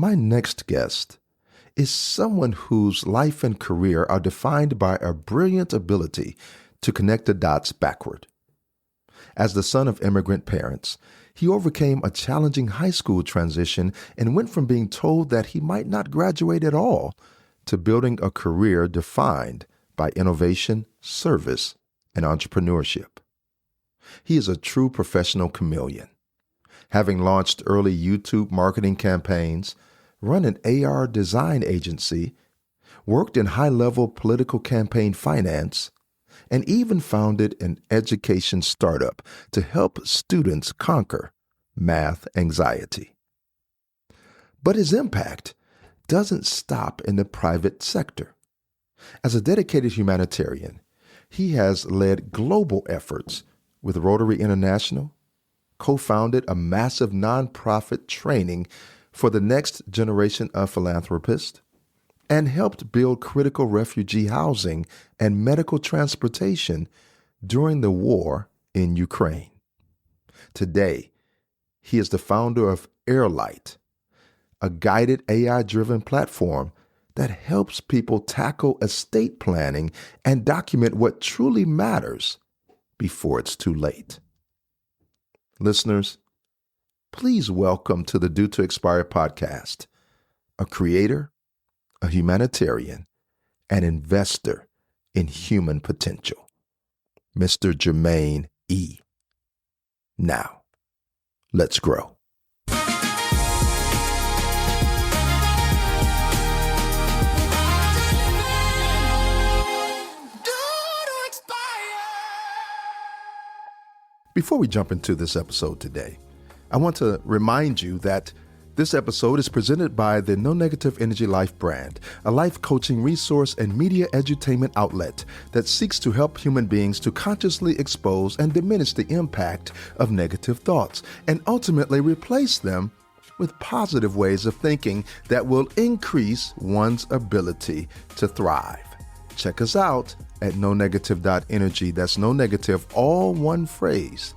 My next guest is someone whose life and career are defined by a brilliant ability to connect the dots backward. As the son of immigrant parents, he overcame a challenging high school transition and went from being told that he might not graduate at all to building a career defined by innovation, service, and entrepreneurship. He is a true professional chameleon, having launched early YouTube marketing campaigns, run an AR design agency, worked in high-level political campaign finance, and even founded an education startup to help students conquer math anxiety. But his impact doesn't stop in the private sector. As a dedicated humanitarian, he has led global efforts with Rotary International, co-founded a massive nonprofit training for the next generation of philanthropists, and helped build critical refugee housing and medical transportation during the war in Ukraine. Today, he is the founder of Airlight, a guided AI-driven platform that helps people tackle estate planning and document what truly matters before it's too late. Listeners, please welcome to the Due to Expire podcast, a creator, a humanitarian, an investor in human potential, Mr. Jermaine Ee. Now, let's grow. Before we jump into this episode today, I want to remind you that this episode is presented by the No Negative Energy Life brand, a life coaching resource and media edutainment outlet that seeks to help human beings to consciously expose and diminish the impact of negative thoughts and ultimately replace them with positive ways of thinking that will increase one's ability to thrive. Check us out at nonegative.energy. That's no negative, all one phrase,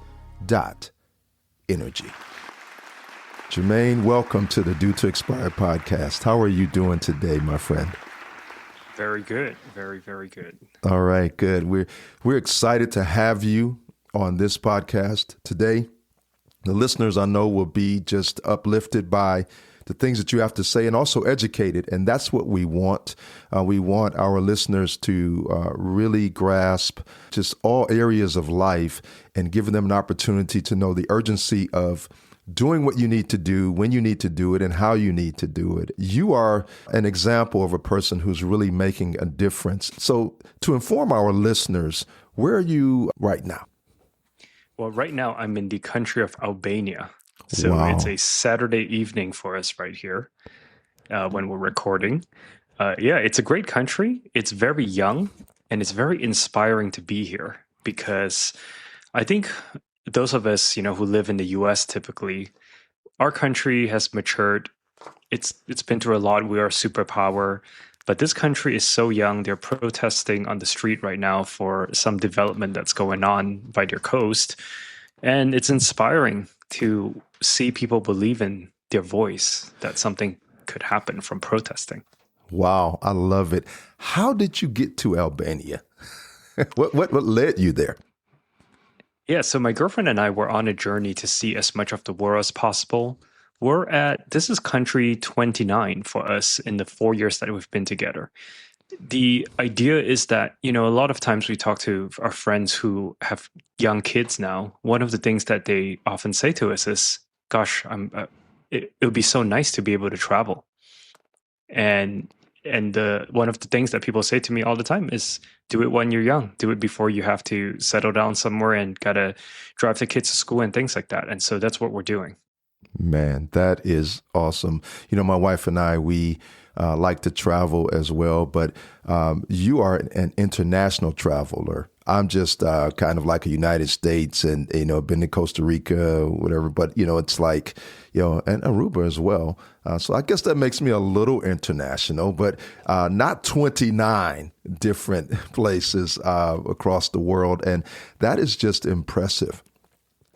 .energy. Jermaine, welcome to the Due to Expire podcast. How are you doing today, my friend? Very good. Very, very good. All right, good. We're excited to have you on this podcast today. The listeners, I know, will be just uplifted by the things that you have to say and also educated. And that's what we want. We want our listeners to really grasp just all areas of life and giving them an opportunity to know the urgency of doing what you need to do, when you need to do it, and how you need to do it. You are an example of a person who's really making a difference. So to inform our listeners, where are you right now? Well, right now I'm in the country of Albania. So Wow. It's a Saturday evening for us right here when we're recording. It's a great country. It's very young and it's very inspiring to be here because I think those of us, who live in the US typically, our country has matured. It's been through a lot. We are a superpower. But this country is so young. They're protesting on the street right now for some development that's going on by their coast. And it's inspiring to see people believe in their voice, that something could happen from protesting. Wow, I love it. How did you get to Albania? What led you there? Yeah, so my girlfriend and I were on a journey to see as much of the world as possible. This is country 29 for us in the 4 years that we've been together. The idea is that, a lot of times we talk to our friends who have young kids now. One of the things that they often say to us is, gosh, it would be so nice to be able to travel. And one of the things that people say to me all the time is, do it when you're young. Do it before you have to settle down somewhere and gotta drive the kids to school and things like that. And so that's what we're doing. Man, that is awesome. My wife and I, we like to travel as well, but you are an international traveler. I'm just kind of like a United States and, been to Costa Rica, whatever, but, it's like, and Aruba as well. So I guess that makes me a little international, but not 29 different places across the world. And that is just impressive.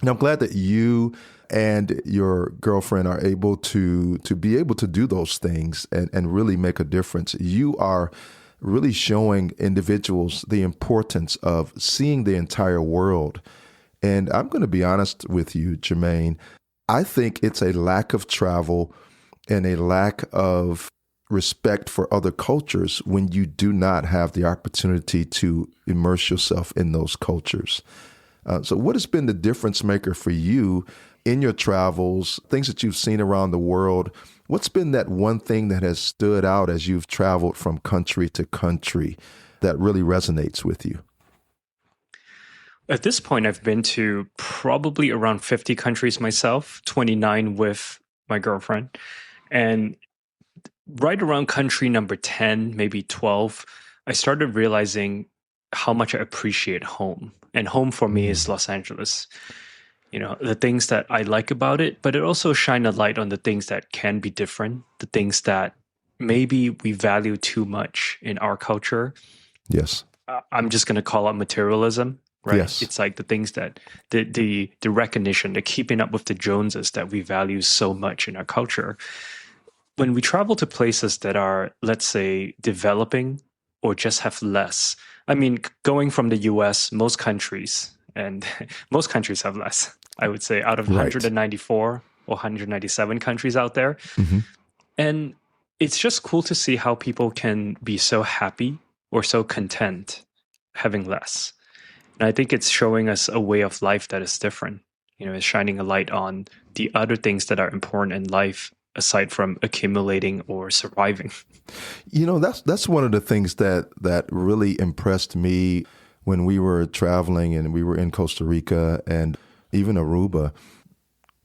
And I'm glad that you and your girlfriend are able to be able to do those things and really make a difference, you are really showing individuals the importance of seeing the entire world. And I'm going to be honest with you, Jermaine, I think it's a lack of travel and a lack of respect for other cultures when you do not have the opportunity to immerse yourself in those cultures. So what has been the difference maker for you in your travels, things that you've seen around the world? What's been that one thing that has stood out as you've traveled from country to country that really resonates with you? At this point, I've been to probably around 50 countries myself, 29 with my girlfriend. And right around country number 10, maybe 12, I started realizing how much I appreciate home. And home for me is Los Angeles. You know, the things that I like about it, but it also shine a light on the things that can be different, the things that maybe we value too much in our culture. Yes. I'm just going to call out materialism, right? Yes. It's like the things that the recognition, the keeping up with the Joneses that we value so much in our culture. When we travel to places that are, let's say, developing or just have less, I mean, going from the US, most countries, and most countries have less, I would say, out of 194 or 197 countries out there. Mm-hmm. And it's just cool to see how people can be so happy or so content having less. And I think it's showing us a way of life that is different. You know, it's shining a light on the other things that are important in life aside from accumulating or surviving. You know, that's one of the things that really impressed me when we were traveling and we were in Costa Rica and even Aruba.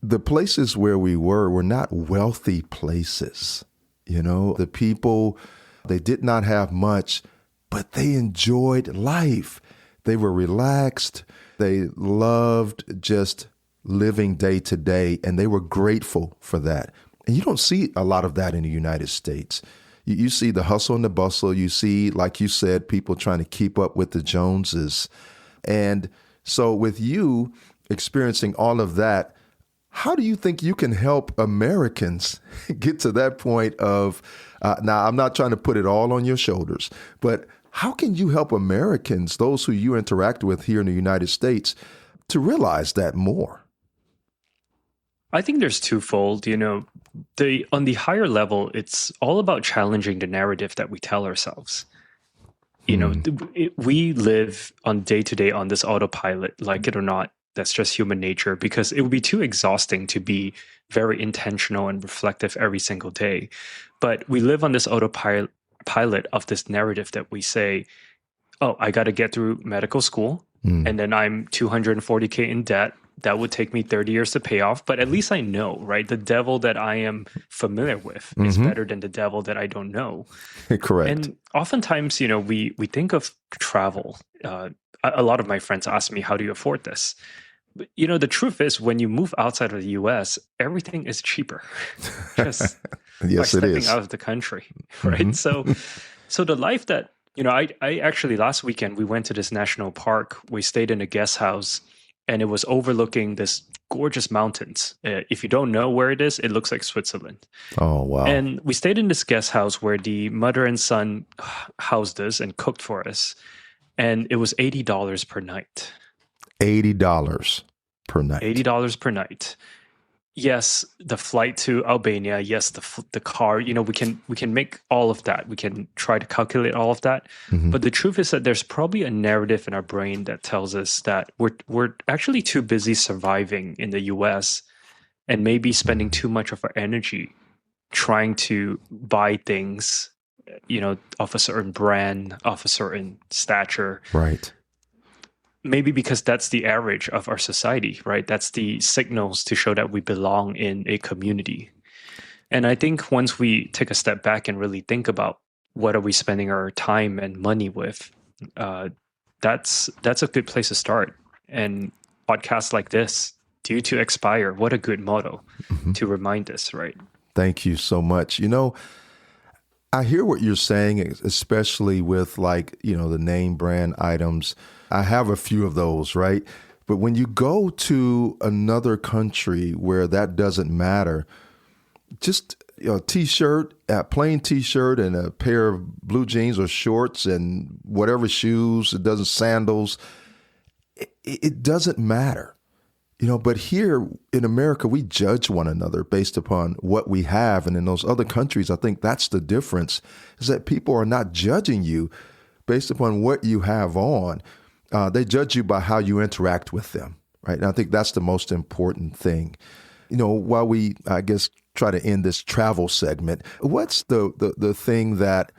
The places where we were not wealthy places. You know, the people, they did not have much, but they enjoyed life. They were relaxed. They loved just living day to day, and they were grateful for that. And you don't see a lot of that in the United States. You see the hustle and the bustle. You see, like you said, people trying to keep up with the Joneses. And so with you experiencing all of that, how do you think you can help Americans get to that point of, now I'm not trying to put it all on your shoulders, but how can you help Americans, those who you interact with here in the United States, to realize that more? I think there's twofold. You know, on the higher level, it's all about challenging the narrative that we tell ourselves. You know, we live on day to day on this autopilot, like it or not. That's just human nature, because it would be too exhausting to be very intentional and reflective every single day. But we live on this autopilot of this narrative that we say, oh, I got to get through medical school, and then I'm $240K in debt. That would take me 30 years to pay off. But at least I know, right? The devil that I am familiar with is better than the devil that I don't know. Correct. And oftentimes, you know, we think of travel. A lot of my friends ask me, how do you afford this? But, you know, the truth is, when you move outside of the US, everything is cheaper. Just yes, by stepping it is. out of the country, right? So the life that, you know, I actually last weekend, we went to this national park. We stayed in a guest house, and it was overlooking this gorgeous mountains. If you don't know where it is, it looks like Switzerland. Oh, wow. And we stayed in this guest house where the mother and son housed us and cooked for us. And it was $80 per night. $80 per night. $80 per night. Yes, the flight to Albania. Yes, the car. You know, we can make all of that. We can try to calculate all of that. But the truth is that there's probably a narrative in our brain that tells us that we're actually too busy surviving in the U.S. and maybe spending too much of our energy trying to buy things, you know, of a certain brand, of a certain stature. Right. Maybe because that's the average of our society, right? That's the signals to show that we belong in a community. And I think once we take a step back and really think about what are we spending our time and money with, that's a good place to start. And podcasts like this, due to expire, what a good motto to remind us, right? Thank you so much. You know, I hear what you're saying, especially with, like, you know, the name brand items. I have a few of those, right? But when you go to another country where that doesn't matter, just a t-shirt, a plain t-shirt and a pair of blue jeans or shorts and whatever shoes, it doesn't sandals, it doesn't matter. But here in America, we judge one another based upon what we have. And in those other countries, I think that's the difference, is that people are not judging you based upon what you have on. They judge you by how you interact with them, right? And I think that's the most important thing. While we, I guess, try to end this travel segment, what's the thing that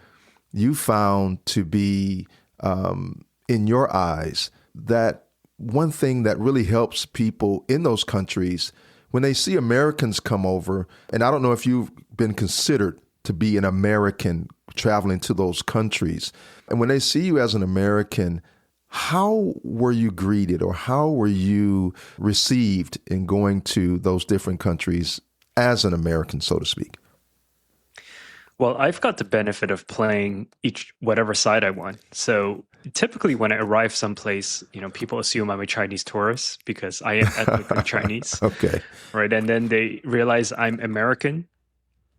you found to be, in your eyes, that one thing that really helps people in those countries when they see Americans come over, and I don't know if you've been considered to be an American traveling to those countries, and when they see you as an American, how were you greeted or how were you received in going to those different countries as an American, so to speak? Well, I've got the benefit of playing whatever side I want. So typically when I arrive someplace, people assume I'm a Chinese tourist because I am ethnically Chinese. Okay. Right. And then they realize I'm American.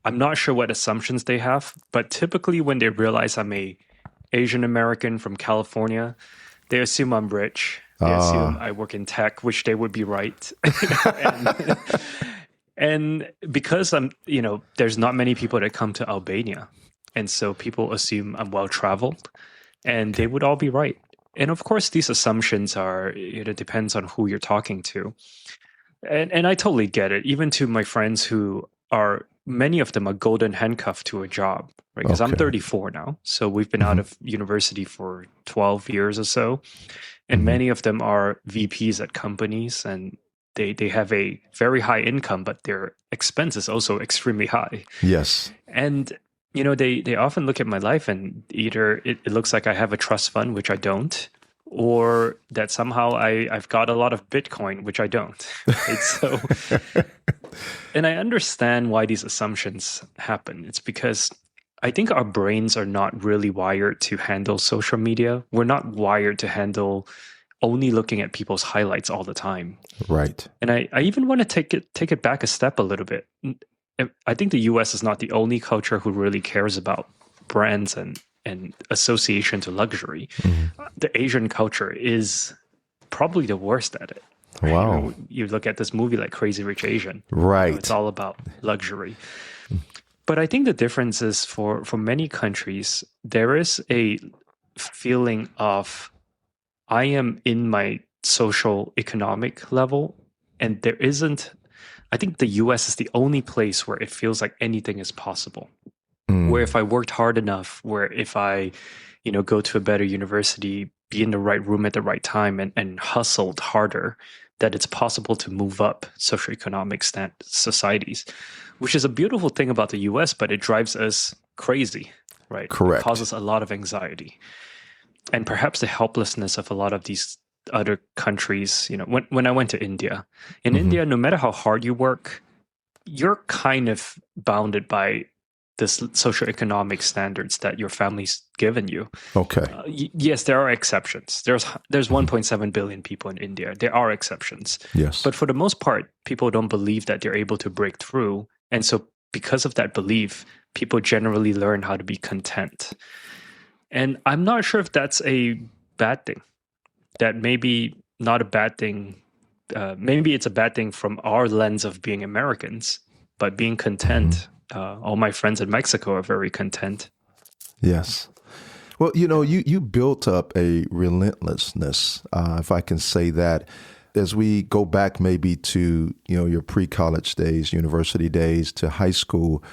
I'm not sure what assumptions they have, but typically when they realize I'm a Asian American from California, they assume I'm rich. They assume I work in tech, which they would be right. And because there's not many people that come to Albania. And so people assume I'm well-traveled and they would all be right. And of course, these assumptions it depends on who you're talking to. And I totally get it. Even to my friends many of them are golden handcuffed to a job, right? Because I'm 34 now. So we've been out of university for 12 years or so. And many of them are VPs at companies and they have a very high income, but their expense is also extremely high. Yes. And, they often look at my life and either it looks like I have a trust fund, which I don't, or that somehow I've got a lot of Bitcoin, which I don't. Right? So, and I understand why these assumptions happen. It's because I think our brains are not really wired to handle social media. We're not wired to handle only looking at people's highlights all the time. Right. And I even want to take it back a step a little bit. I think the US is not the only culture who really cares about brands and association to luxury. The Asian culture is probably the worst at it. Right? Wow. You look at this movie like Crazy Rich Asian. Right. It's all about luxury. But I think the difference is for many countries, there is a feeling of I am in my social economic level, and there isn't. I think the US is the only place where it feels like anything is possible. Where if I worked hard enough, where if I, go to a better university, be in the right room at the right time and hustled harder, that it's possible to move up socioeconomic societies, which is a beautiful thing about the US, but it drives us crazy, right? Correct. It causes a lot of anxiety. And perhaps the helplessness of a lot of these other countries, when I went to India, in India, no matter how hard you work, you're kind of bounded by the socioeconomic standards that your family's given you. Okay. Yes, there are exceptions. There's 1.7 billion people in India. There are exceptions. Yes. But for the most part, people don't believe that they're able to break through. And so because of that belief, people generally learn how to be content. And I'm not sure if that's a bad thing. That maybe not a bad thing. Maybe it's a bad thing from our lens of being Americans, but being content. All my friends in Mexico are very content. Yes. Well, you built up a relentlessness, if I can say that, as we go back maybe to, your pre-college days, university days, to high school.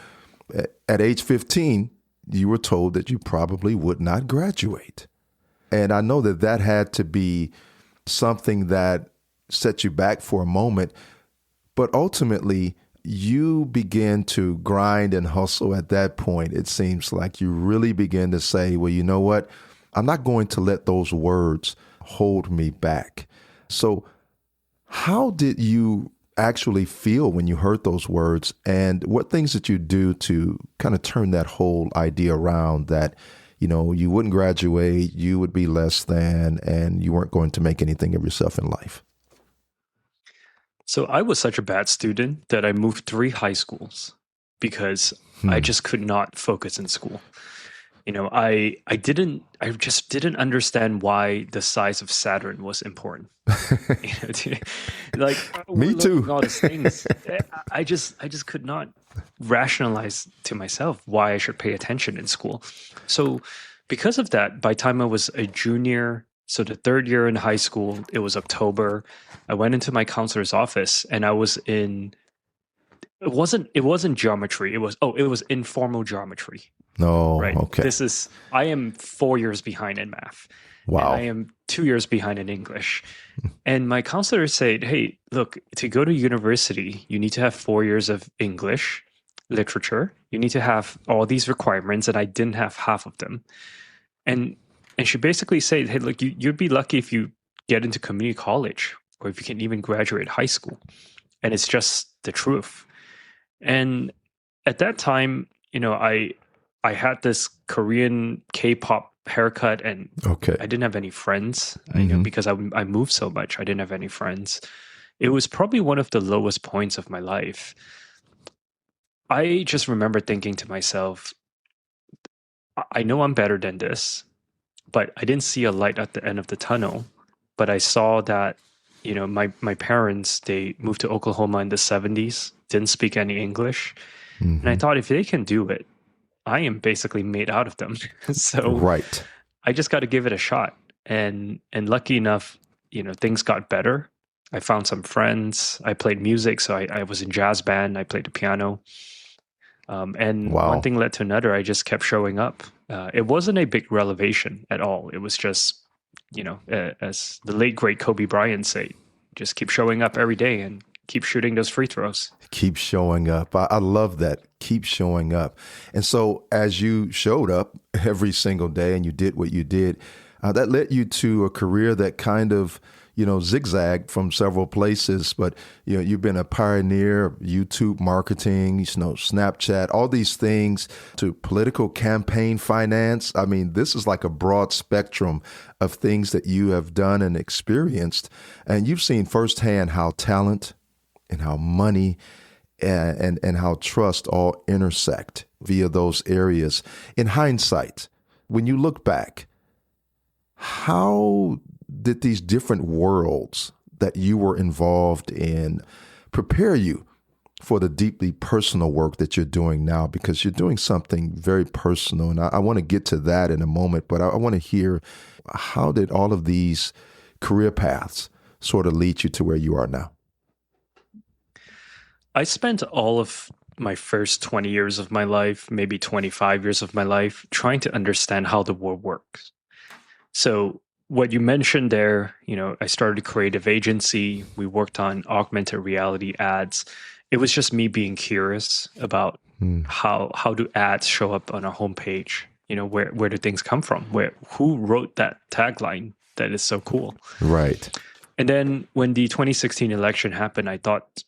At age 15, you were told that you probably would not graduate. And I know that had to be something that set you back for a moment, but ultimately you began to grind and hustle at that point. It seems like you really began to say, well, you know what? I'm not going to let those words hold me back. So how did you actually feel when you heard those words, and what things did you do to kind of turn that whole idea around that, you wouldn't graduate, you would be less than, and you weren't going to make anything of yourself in life? So I was such a bad student that I moved 3 high schools because I Hmm. just could not focus in school. I just didn't understand why the size of Saturn was important. Like we're Me learning too. all these things. I just could not rationalize to myself why I should pay attention in school. So because of that, by the time I was a junior, so the third year in high school, it was October. I went into my counselor's office and I was in it wasn't geometry. It was informal geometry. No, Right. okay. I am 4 years behind in math and I Wow. am 2 years behind in English. And my counselor said, hey, look, to go to university, you need to have 4 years of English literature. You need to have all these requirements, and I didn't have half of them. And and she basically said, hey, look, you'd be lucky if you get into community college or if you can even graduate high school. And it's just the truth. And at that time, I had this Korean K-pop haircut, and Okay. I didn't have any friends. Hmm. Because I moved so much, I didn't have any friends. It was probably one of the lowest points of my life. I just remember thinking to myself, I know I'm better than this, but I didn't see a light at the end of the tunnel. But I saw that, my parents, they moved to Oklahoma in the 70s, didn't speak any English. And I Hmm. thought if they can do it, I am basically made out of them. So Right. I just got to give it a shot. And lucky enough, things got better. I found some friends. I played music, so I was in jazz band. I played the piano. And one Wow. thing led to another. I just kept showing up. It wasn't a big revelation at all. It was just, as the late great Kobe Bryant said, just keep showing up every day and keep shooting those free throws. Keep showing up. I love that. Keep showing up. And so, as you showed up every single day and you did what you did, that led you to a career that kind of, zigzagged from several places. But, you've been a pioneer of YouTube marketing, Snapchat, all these things, to political campaign finance. I mean, this is like a broad spectrum of things that you have done and experienced. And you've seen firsthand how talent and how money and how trust all intersect via those areas. In hindsight, when you look back, how did these different worlds that you were involved in prepare you for the deeply personal work that you're doing now? Because you're doing something very personal, and I want to get to that in a moment, but I want to hear, how did all of these career paths sort of lead you to where you are now? I spent all of my first 20 years of my life, maybe 25 years of my life, trying to understand how the world works. So, what you mentioned there, I started a creative agency. We worked on augmented reality ads. It was just me being curious about Hmm. how do ads show up on a homepage? Where do things come from? Who wrote that tagline that is so cool? Right. And then when the 2016 election happened, I thought,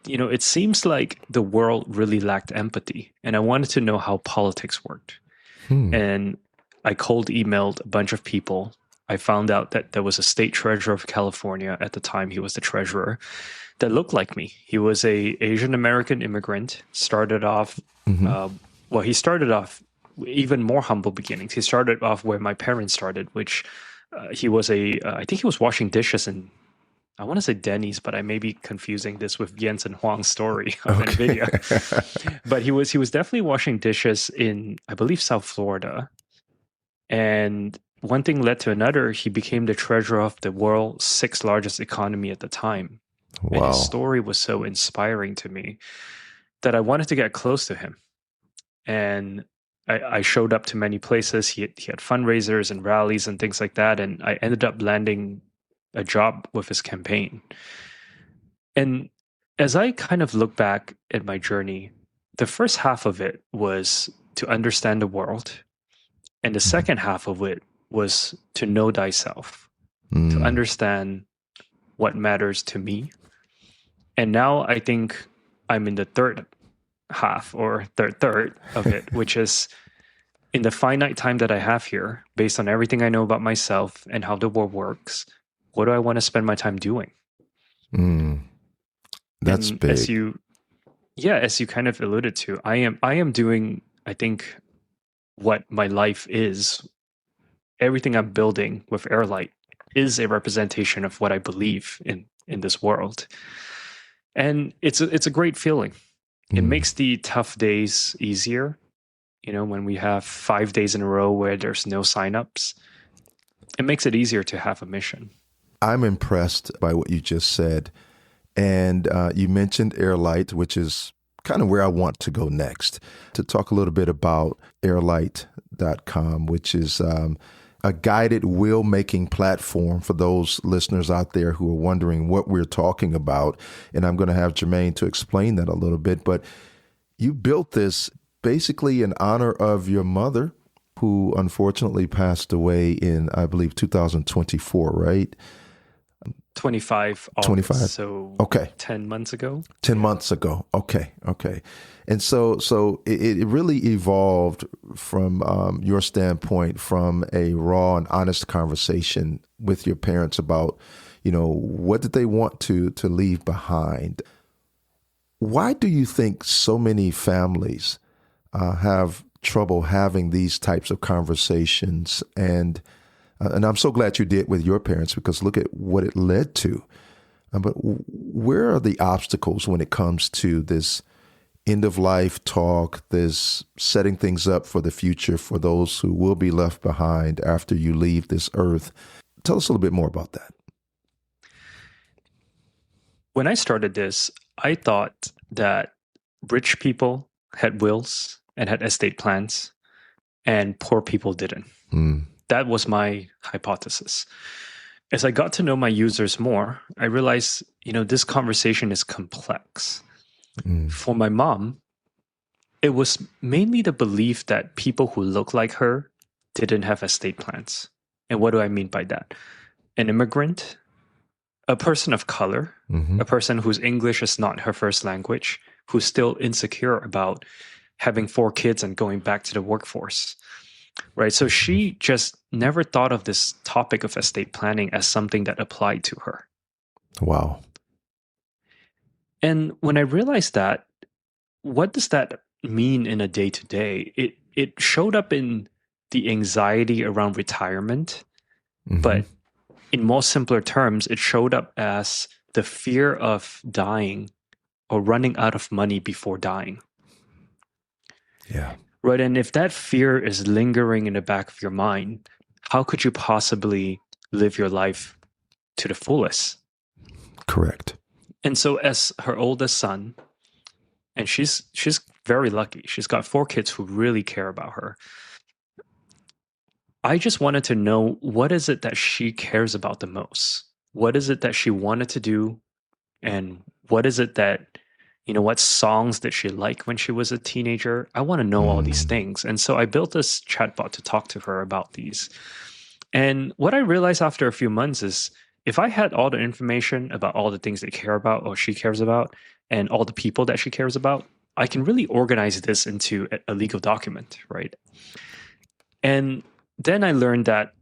it seems like the world really lacked empathy. And I wanted to know how politics worked. Hmm. And I cold emailed a bunch of people. I found out that there was a state treasurer of California at the time. He was the treasurer that looked like me. He was a Asian American immigrant. Started off, Hmm. he started off even more humble beginnings. He started off where my parents started, which he was I think he was washing dishes in, I want to say Denny's, but I may be confusing this with Jensen Huang's story of Okay. Nvidia. But he was definitely washing dishes in, I believe, South Florida. And one thing led to another. He became the treasurer of the world's sixth largest economy at the time. And his Wow. story was so inspiring to me that I wanted to get close to him. And I showed up to many places. He had fundraisers and rallies and things like that. And I ended up landing a job with his campaign. And as I kind of look back at my journey, the first half of it was to understand the world. And the Mhm. second half of it was to know thyself, to Mm. understand what matters to me. And now I think I'm in the third half or third of it, which is in the finite time that I have here, based on everything I know about myself and how the world works, what do I want to spend my time doing? Mm. That's And as big. as you kind of alluded to, I am doing, I think, what my life is. Everything I'm building with Airlight is a representation of what I believe in this world. And it's a great feeling. It Mm. makes the tough days easier. When we have 5 days in a row where there's no signups, it makes it easier to have a mission. I'm impressed by what you just said. And you mentioned Airlight, which is kind of where I want to go next, to talk a little bit about airlight.com, which is a guided wheel making platform for those listeners out there who are wondering what we're talking about. And I'm going to have Jermaine to explain that a little bit. But you built this basically in honor of your mother, who unfortunately passed away in, I believe, 2024, right? 25 August, 25. so Okay. 10 months ago. 10 months ago. Okay. And so it really evolved from your standpoint, from a raw and honest conversation with your parents about, what did they want to leave behind? Why do you think so many families have trouble having these types of conversations? And I'm so glad you did with your parents, because look at what it led to. But where are the obstacles when it comes to this end of life talk, this setting things up for the future for those who will be left behind after you leave this earth? Tell us a little bit more about that. When I started this, I thought that rich people had wills and had estate plans, and poor people didn't. Mm. That was my hypothesis. As I got to know my users more, I realized, this conversation is complex. Mm. For my mom, it was mainly the belief that people who look like her didn't have estate plans. And what do I mean by that? An immigrant, a person of color, Mm-hmm. a person whose English is not her first language, who's still insecure about having 4 kids and going back to the workforce. Right. So she just never thought of this topic of estate planning as something that applied to her. Wow. And when I realized that, what does that mean in a day to day? It showed up in the anxiety around retirement, Mm-hmm. but in more simpler terms, it showed up as the fear of dying or running out of money before dying. Yeah. Right. And if that fear is lingering in the back of your mind, how could you possibly live your life to the fullest? Correct. And so as her oldest son, and she's very lucky. She's got 4 kids who really care about her. I just wanted to know, what is it that she cares about the most? What is it that she wanted to do? And what is it that, what songs did she like when she was a teenager? I want to know all these things. And so I built this chatbot to talk to her about these. And what I realized after a few months is, if I had all the information about all the things they care about or she cares about and all the people that she cares about, I can really organize this into a legal document, right? And then I learned that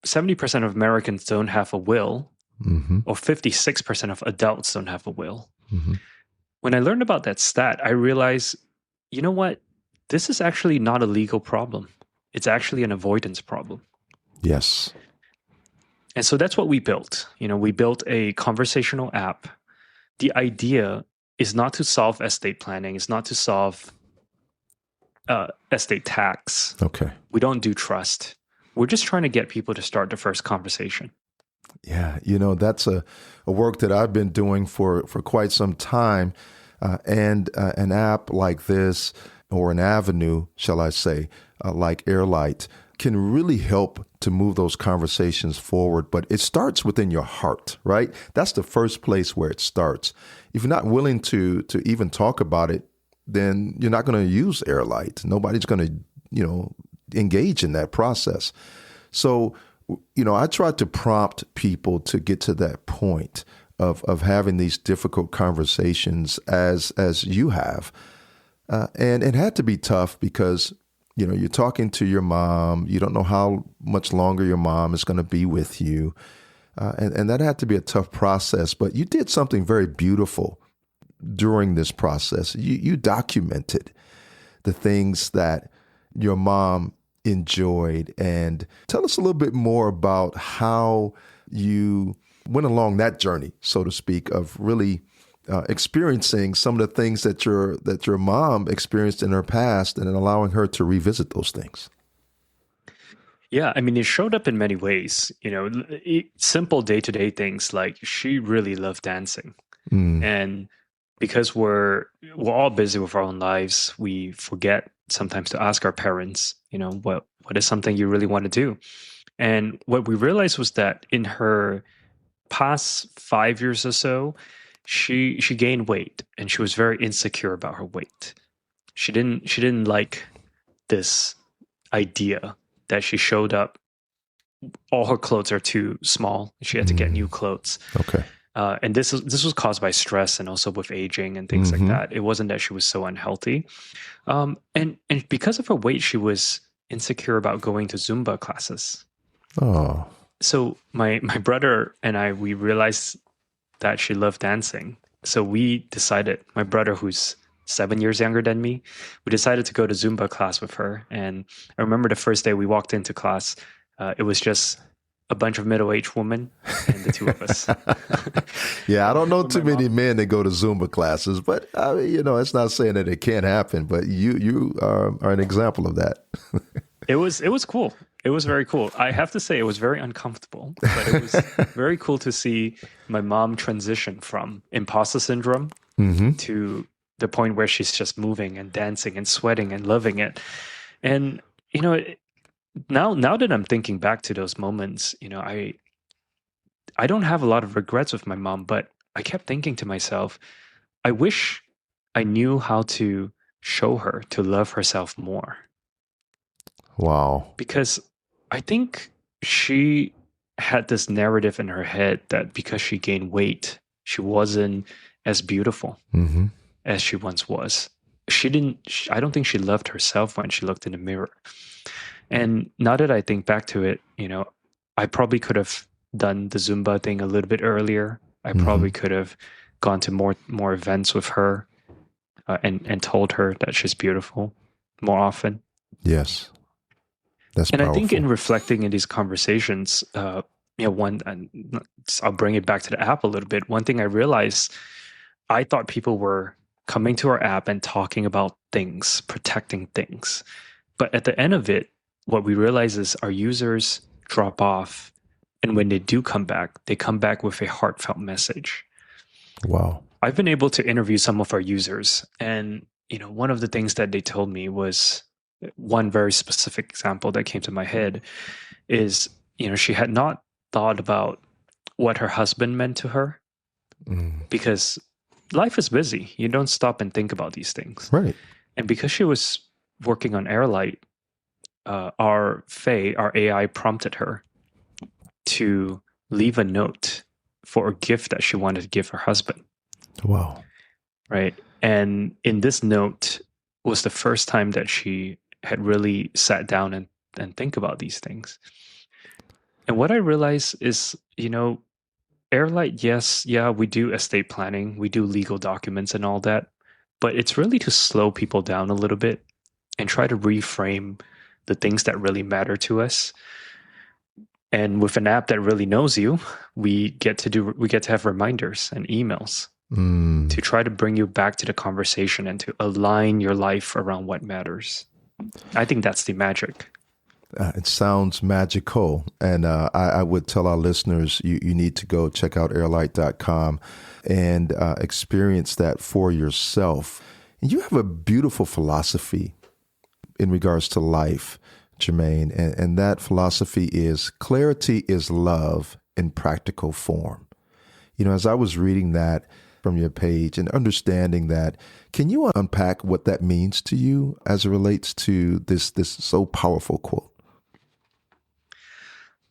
70% of Americans don't have a will, Mm-hmm. or 56% of adults don't have a will. Mm-hmm. When I learned about that stat, I realized, you know what? This is actually not a legal problem. It's actually an avoidance problem. Yes. And so that's what we built. We built a conversational app. The idea is not to solve estate planning. It's not to solve estate tax. Okay. We don't do trust. We're just trying to get people to start the first conversation. Yeah, that's a work that I've been doing for quite some time. And an app like this, or an avenue, shall I say, like Airlight, can really help to move those conversations forward. But it starts within your heart, right? That's the first place where it starts. If you're not willing to even talk about it, then you're not going to use Airlight. Nobody's going to, engage in that process. So, I try to prompt people to get to that point of having these difficult conversations as you have. And it had to be tough because, you're talking to your mom. You don't know how much longer your mom is going to be with you. And that had to be a tough process, but you did something very beautiful during this process. You documented the things that your mom enjoyed. And tell us a little bit more about how you went along that journey, so to speak, of really experiencing some of the things that your mom experienced in her past, and then allowing her to revisit those things. Yeah, I mean, it showed up in many ways. Simple day-to-day things like she really loved dancing, Mm, and because we're all busy with our own lives, we forget sometimes to ask our parents, what is something you really want to do? And what we realized was that in her past 5 years or so, she gained weight, and she was very insecure about her weight. She didn't like this idea that she showed up, all her clothes are too small. She had to get new mm, clothes. okay. And this was caused by stress and also with aging and things like Mm-hmm. that. It wasn't that she was so unhealthy. And because of her weight, she was insecure about going to Zumba classes. Oh, So my brother and I, we realized that she loved dancing. So we decided, my brother, who's 7 years younger than me, we decided to go to Zumba class with her. And I remember the first day we walked into class, it was just a bunch of middle-aged women and the two of us. yeah. I don't know With my too many mom. men that go to Zumba classes, but I mean, it's not saying that it can't happen. But you are an example of that. It was cool. It was very cool. I have to say it was very uncomfortable, but it was very cool to see my mom transition from imposter syndrome Mm-hmm. to the point where she's just moving and dancing and sweating and loving it. And you know, now that I'm thinking back to those moments, I don't have a lot of regrets with my mom, but I kept thinking to myself, I wish I knew how to show her to love herself more, Wow. because I think she had this narrative in her head that because she gained weight, she wasn't as beautiful Mm-hmm. as she once was. I don't think she loved herself when she looked in the mirror. And now that I think back to it, I probably could have done the Zumba thing a little bit earlier. I Mm-hmm. probably could have gone to more events with her, and told her that she's beautiful more often. Yes, that's And I think in powerful. reflecting in these conversations, one, and I'll bring it back to the app a little bit. One thing I realized, I thought people were coming to our app and talking about things, protecting things. But at the end of it, what we realize is our users drop off. And when they do come back, they come back with a heartfelt message. Wow. I've been able to interview some of our users. And, one of the things that they told me was, one very specific example that came to my head is, she had not thought about what her husband meant to her, Mm. because life is busy. You don't stop and think about these things. Right. And because she was working on Airlight, our Faye, our AI, prompted her to leave a note for a gift that she wanted to give her husband, Wow. right? And in this note was the first time that she had really sat down and think about these things. And what I realized is, Airlight, yes, yeah, we do estate planning, we do legal documents and all that, but it's really to slow people down a little bit and try to reframe the things that really matter to us. And with an app that really knows you, we get to have reminders and emails Mm. to try to bring you back to the conversation and to align your life around what matters. I think that's the magic. It sounds magical. And I would tell our listeners, you need to go check out airlight.com and experience that for yourself. And you have a beautiful philosophy in regards to life, Jermaine. And that philosophy is clarity is love in practical form. As I was reading that from your page and understanding that, can you unpack what that means to you as it relates to this so powerful quote?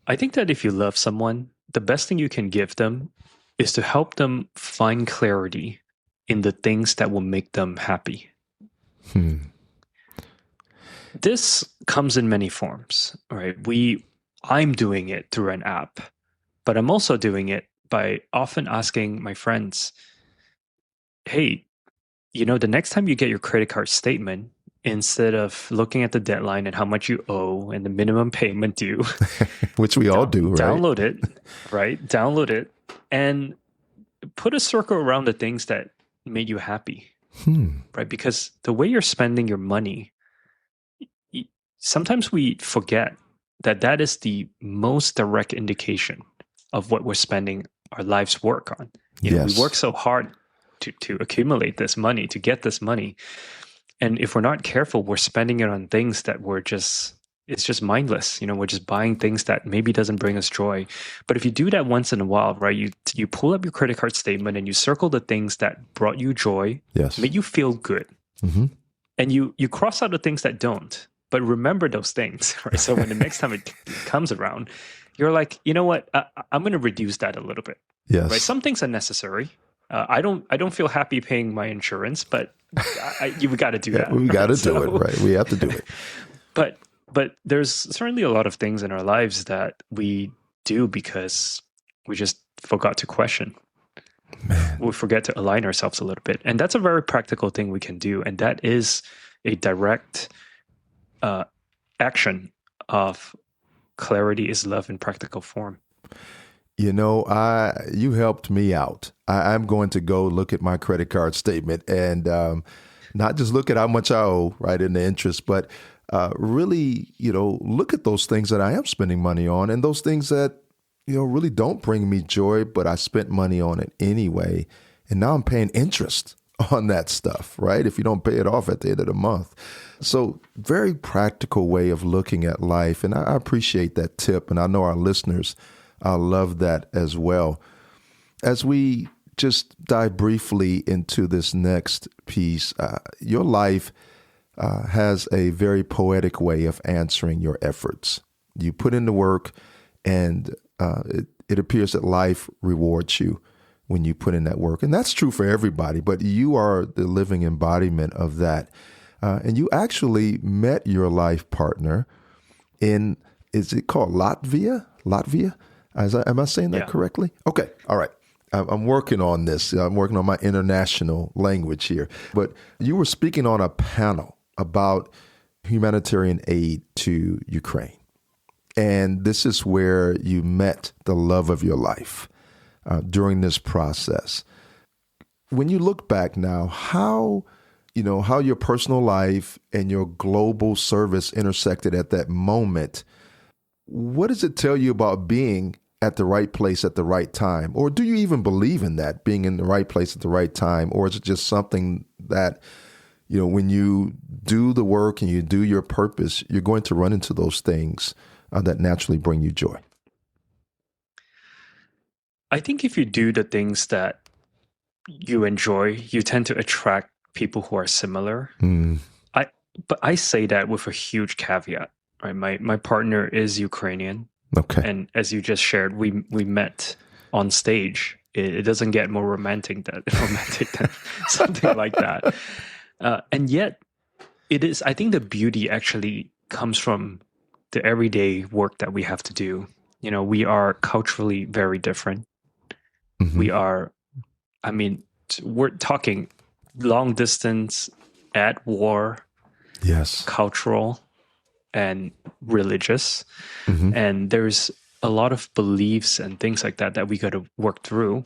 I think that if you love someone, the best thing you can give them is to help them find clarity in the things that will make them happy. Hmm. This comes in many forms, right? I'm doing it through an app. But I'm also doing it by often asking my friends, hey, the next time you get your credit card statement, instead of looking at the deadline and how much you owe and the minimum payment due, Which we all do, right? download it, right? Download it and put a circle around the things that made you happy, right? Because the way you're spending your money, sometimes we forget that that is the most direct indication of what we're spending our life's work on. We work so hard to accumulate this money, to get this money. And if we're not careful, we're spending it on things that it's just mindless. We're just buying things that maybe doesn't bring us joy. But if you do that once in a while, right, you pull up your credit card statement and you circle the things that brought you joy, made you feel good. And you cross out the things that don't, but remember those things, right? So when the next time it comes around, you're like, you know what, I'm going to reduce that a little bit. Yes. Right? Some things are necessary. I don't feel happy paying my insurance, but you've got to do that. We got to do it, right? We have to do it. But there's certainly a lot of things in our lives that we do because we just forgot to question. Man. We forget to align ourselves a little bit. And that's a very practical thing we can do. And that is a direct action of clarity is love in practical form. You helped me out. I'm going to go look at my credit card statement and not just look at how much I owe, right, in the interest, but really, look at those things that I am spending money on and those things that, really don't bring me joy, but I spent money on it anyway. And now I'm paying interest on that stuff, right? If you don't pay it off at the end of the month. So very practical way of looking at life. And I appreciate that tip. And I know our listeners love that as well. As we just dive briefly into this next piece, your life has a very poetic way of answering your efforts. You put in the work and it appears that life rewards you when you put in that work. And that's true for everybody, but you are the living embodiment of that. And you actually met your life partner is it called Latvia? Latvia? Am I saying that correctly? Okay. All right. I'm working on this. I'm working on my international language here. But you were speaking on a panel about humanitarian aid to Ukraine. And this is where you met the love of your life during this process. When you look back now, how your personal life and your global service intersected at that moment, what does it tell you about being at the right place at the right time? Or do you even believe in that, being in the right place at the right time? Or is it just something that, when you do the work and you do your purpose, you're going to run into those things that naturally bring you joy? I think if you do the things that you enjoy, you tend to attract people who are similar. But I say that with a huge caveat, right? My partner is Ukrainian. Okay. And as you just shared, we met on stage. It doesn't get more romantic than something like that. And yet it is, I think the beauty actually comes from the everyday work that we have to do. We are culturally very different. We are, we're talking long distance, at war, yes, cultural and religious. And there's a lot of beliefs and things like that we got to work through.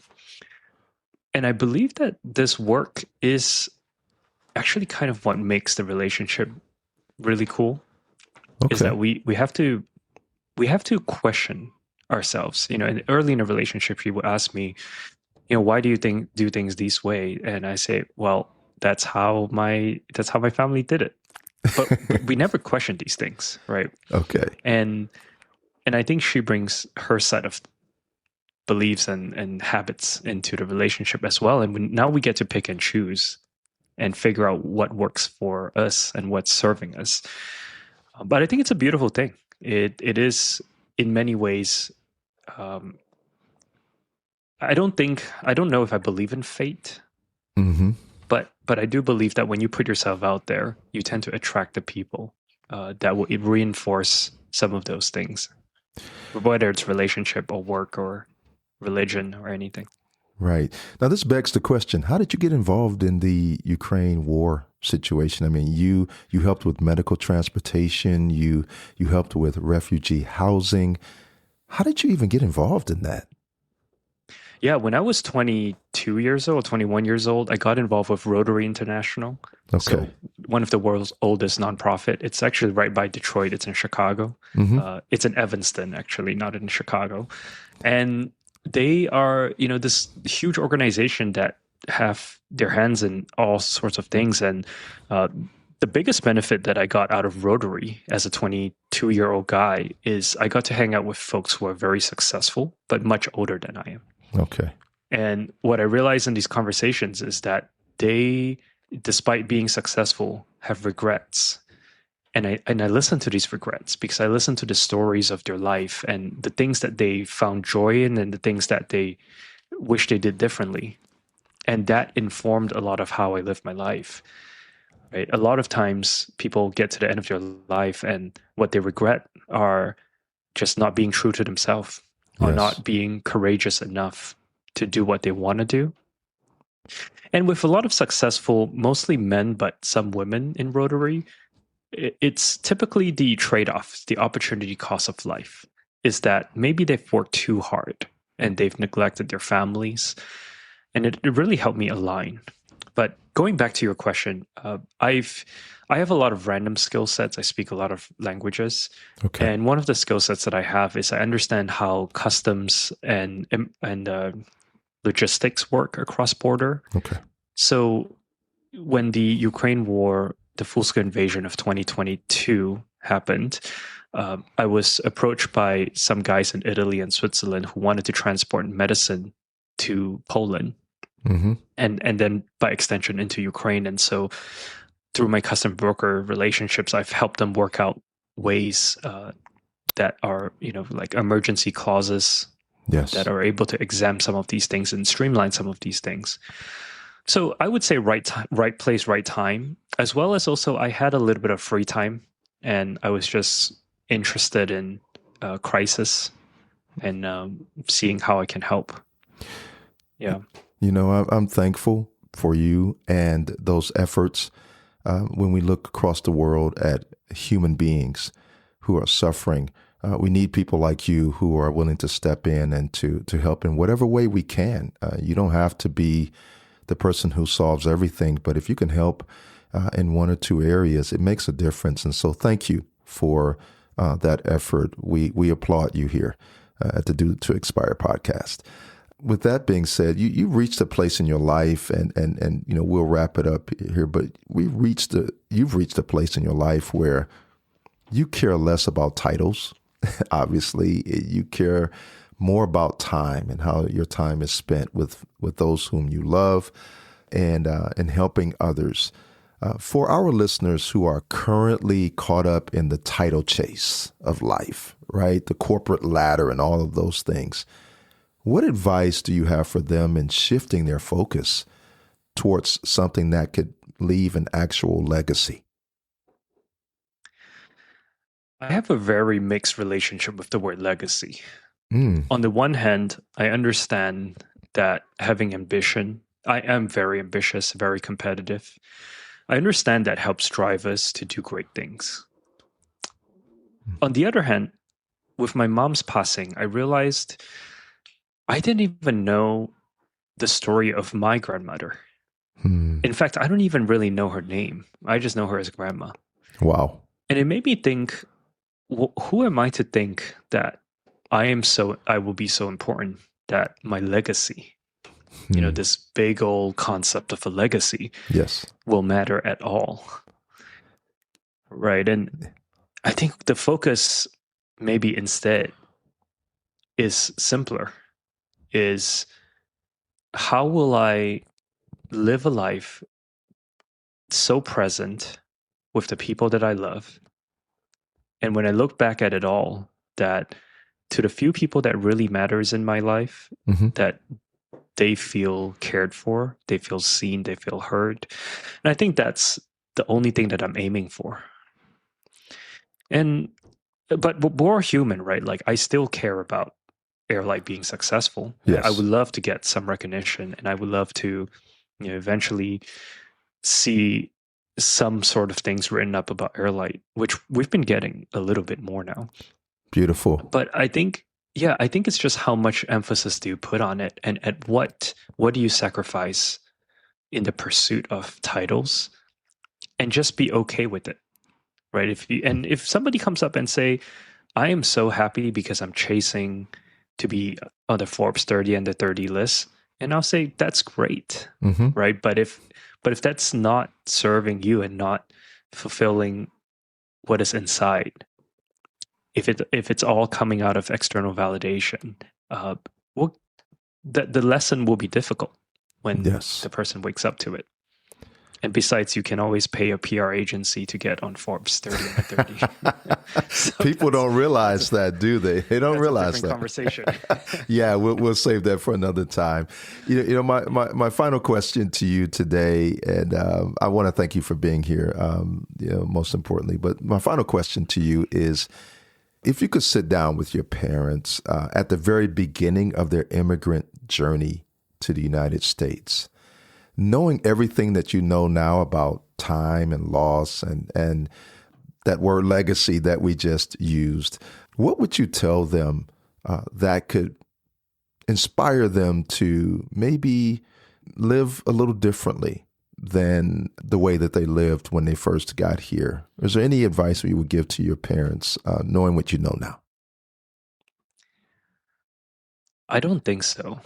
And I believe that this work is actually kind of what makes the relationship really cool. Is that we have to question ourselves. And early in a relationship, she would ask me, why do you do things this way? And I say, well, that's how my family did it. But we never question these things, right? Okay. And I think she brings her set of beliefs and habits into the relationship as well. And now we get to pick and choose and figure out what works for us and what's serving us. But I think it's a beautiful thing. It is in many ways. I don't know if I believe in fate, but I do believe that when you put yourself out there, you tend to attract the people that will reinforce some of those things. whether it's relationship or work or religion or anything. Right. Now, this begs the question, how did you get involved in the Ukraine war situation? I mean, you helped with medical transportation, you helped with refugee housing. How did you even get involved in that? Yeah, when I was 22 years old, 21 years old, I got involved with Rotary International. Okay. So one of the world's oldest nonprofit. It's actually right by Detroit. It's in Chicago. Mm-hmm. It's in Evanston, actually, not in Chicago. And they are, this huge organization that have their hands in all sorts of things. And uh, the biggest benefit that I got out of Rotary as a 22-year-old guy is I got to hang out with folks who are very successful, but much older than I am. Okay. And what I realized in these conversations is that they, despite being successful, have regrets. And I listen to these regrets because I listen to the stories of their life and the things that they found joy in and the things that they wish they did differently. And that informed a lot of how I live my life. Right? A lot of times people get to the end of their life and what they regret are just not being true to themselves or Yes. not being courageous enough to do what they want to do. And with a lot of successful, mostly men, but some women in Rotary, it's typically the trade-offs, the opportunity cost of life, is that maybe they've worked too hard and they've neglected their families. And it really helped me align. But going back to your question, I have a lot of random skill sets. I speak a lot of languages, Okay. and one of the skill sets that I have is I understand how customs and logistics work across border. Okay. So when the Ukraine war, the full-scale invasion of 2022 happened, I was approached by some guys in Italy and Switzerland who wanted to transport medicine to Poland. Mm-hmm. And then by extension into Ukraine. And so through my custom broker relationships, I've helped them work out ways that are, like emergency clauses Yes. that are able to exempt some of these things and streamline some of these things. So I would say right place, right time, as well as also I had a little bit of free time and I was just interested in crisis and seeing how I can help. Yeah. I'm thankful for you and those efforts. When we look across the world at human beings who are suffering, we need people like you who are willing to step in and to help in whatever way we can. You don't have to be the person who solves everything, but if you can help in one or two areas, it makes a difference. And so thank you for that effort. We applaud you here at the Due to Expire podcast. With that being said, you've reached a place in your life, and we'll wrap it up here. But you've reached a place in your life where you care less about titles. Obviously, you care more about time and how your time is spent with those whom you love, and helping others. For our listeners who are currently caught up in the title chase of life, right, the corporate ladder, and all of those things. What advice do you have for them in shifting their focus towards something that could leave an actual legacy? I have a very mixed relationship with the word legacy. Mm. On the one hand, I understand that having ambition, I am very ambitious, very competitive. I understand that helps drive us to do great things. On the other hand, with my mom's passing, I realized I didn't even know the story of my grandmother. In fact, I don't even really know her name. I just know her as grandma. Wow. And it made me think, who am I to think that I will be so important that my legacy, this big old concept of a legacy, Yes, will matter at all. Right. And I think the focus maybe instead is simpler, is how will I live a life so present with the people that I love? And when I look back at it all, that to the few people that really matters in my life, that they feel cared for, they feel seen, they feel heard. And I think that's the only thing that I'm aiming for. And but we're human, right? Like I still care about Airlight being successful. I Yes. would love to get some recognition, and I would love to, eventually see some sort of things written up about Airlight, which we've been getting a little bit more now. Beautiful. But I think, yeah, I think it's just how much emphasis do you put on it, and at what do you sacrifice in the pursuit of titles, and just be okay with it, right? If somebody comes up and say, I am so happy because I'm chasing to be on the Forbes 30 and the 30 list, and I'll say that's great, Mm-hmm. right? But if that's not serving you and not fulfilling what is inside, if it's all coming out of external validation, well, the lesson will be difficult when Yes. the person wakes up to it. And besides, you can always pay a PR agency to get on Forbes 30 and 30. So People don't realize that, do they? They don't realize that. Conversation. Yeah, we'll save that for another time. My final question to you today, and I want to thank you for being here. Most importantly, but my final question to you is, if you could sit down with your parents at the very beginning of their immigrant journey to the United States, knowing everything that you know now about time and loss and that word legacy that we just used, what would you tell them that could inspire them to maybe live a little differently than the way that they lived when they first got here? Is there any advice you would give to your parents, knowing what you know now? I don't think so.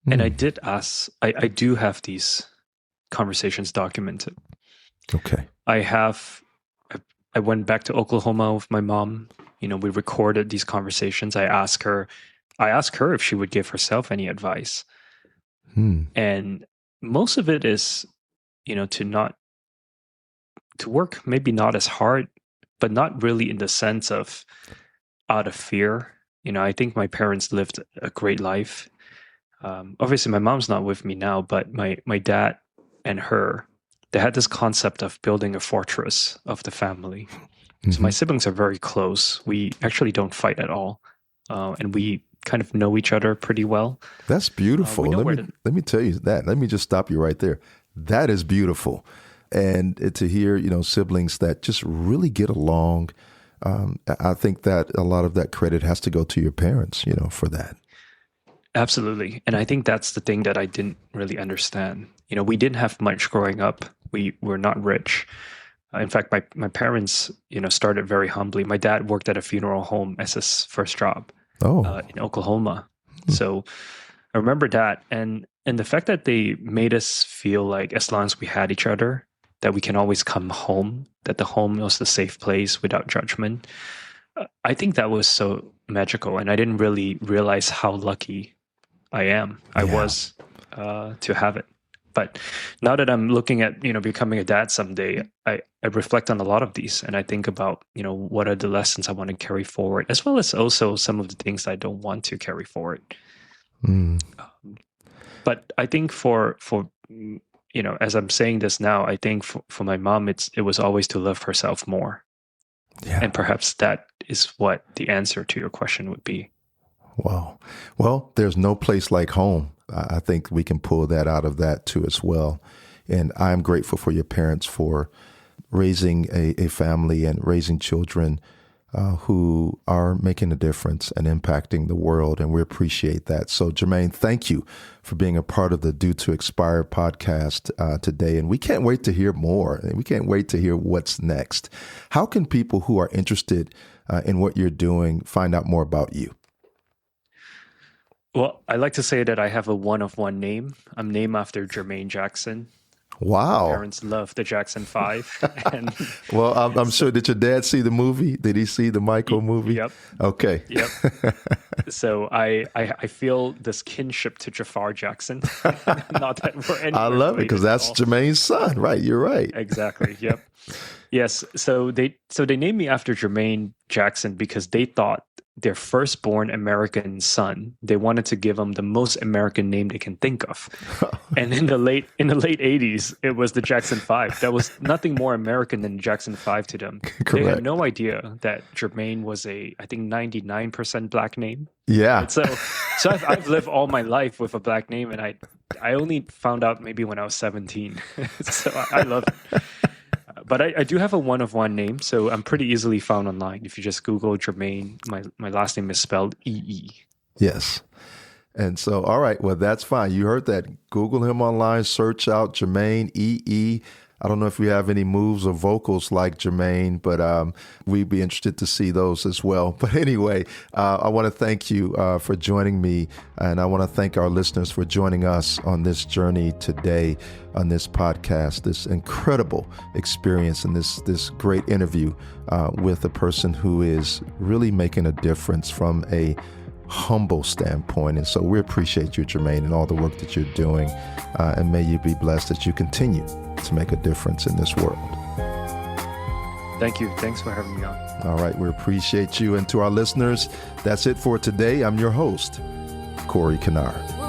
And I did ask, I do have these conversations documented. Okay. I went back to Oklahoma with my mom. We recorded these conversations. I asked her if she would give herself any advice. And most of it is, to work maybe not as hard, but not really in the sense of out of fear. I think my parents lived a great life. Obviously, my mom's not with me now, but my dad and her, they had this concept of building a fortress of the family. So my siblings are very close. We actually don't fight at all. And we kind of know each other pretty well. That's beautiful. Let me tell you that. Let me just stop you right there. That is beautiful. And to hear, siblings that just really get along, I think that a lot of that credit has to go to your parents, for that. Absolutely. And I think that's the thing that I didn't really understand. We didn't have much growing up. We were not rich. In fact, my parents, started very humbly. My dad worked at a funeral home as his first job in Oklahoma. So I remember that. And the fact that they made us feel like as long as we had each other, that we can always come home, that the home was the safe place without judgment. I think that was so magical. And I didn't really realize how lucky I was to have it. But now that I'm looking at, becoming a dad someday, I reflect on a lot of these, and I think about, what are the lessons I want to carry forward, as well as also some of the things I don't want to carry forward. But I think for as I'm saying this now, I think for my mom, it was always to love herself more. Yeah. And perhaps that is what the answer to your question would be. Wow. Well, there's no place like home. I think we can pull that out of that too as well. And I'm grateful for your parents for raising a family and raising children who are making a difference and impacting the world. And we appreciate that. So, Jermaine, thank you for being a part of the Due to Expire podcast today. And we can't wait to hear more. And we can't wait to hear what's next. How can people who are interested in what you're doing find out more about you? Well, I like to say that I have a one-of-one name. I'm named after Jermaine Jackson. Wow. My parents love the Jackson 5. And well, I'm sure, did your dad see the movie? Did he see the Michael movie? Yep. Okay. Yep. So I feel this kinship to Jafar Jackson. Not that we're any. I love it because that's Jermaine's son, right? You're right. Exactly. Yep. Yes. So they named me after Jermaine Jackson because they thought their firstborn American son. They wanted to give him the most American name they can think of. And in the late 80s, it was the Jackson 5. That was nothing more American than Jackson 5 to them. Correct. They had no idea that Jermaine was I think 99% black name. Yeah. Right? So I've lived all my life with a black name, and I only found out maybe when I was 17. So I love it. But I do have a one-of-one name, so I'm pretty easily found online. If you just Google Jermaine, my last name is spelled E-E. Yes. And so, all right, well, that's fine. You heard that. Google him online, search out Jermaine E-E. I don't know if we have any moves or vocals like Jermaine, but we'd be interested to see those as well. But anyway, I want to thank you for joining me, and I want to thank our listeners for joining us on this journey today on this podcast, this incredible experience and this great interview with a person who is really making a difference from a humble standpoint. And so we appreciate you, Jermaine, and all the work that you're doing. And may you be blessed as you continue to make a difference in this world. Thank you. Thanks for having me on. All right. We appreciate you. And to our listeners, that's it for today. I'm your host, Corey Kennard.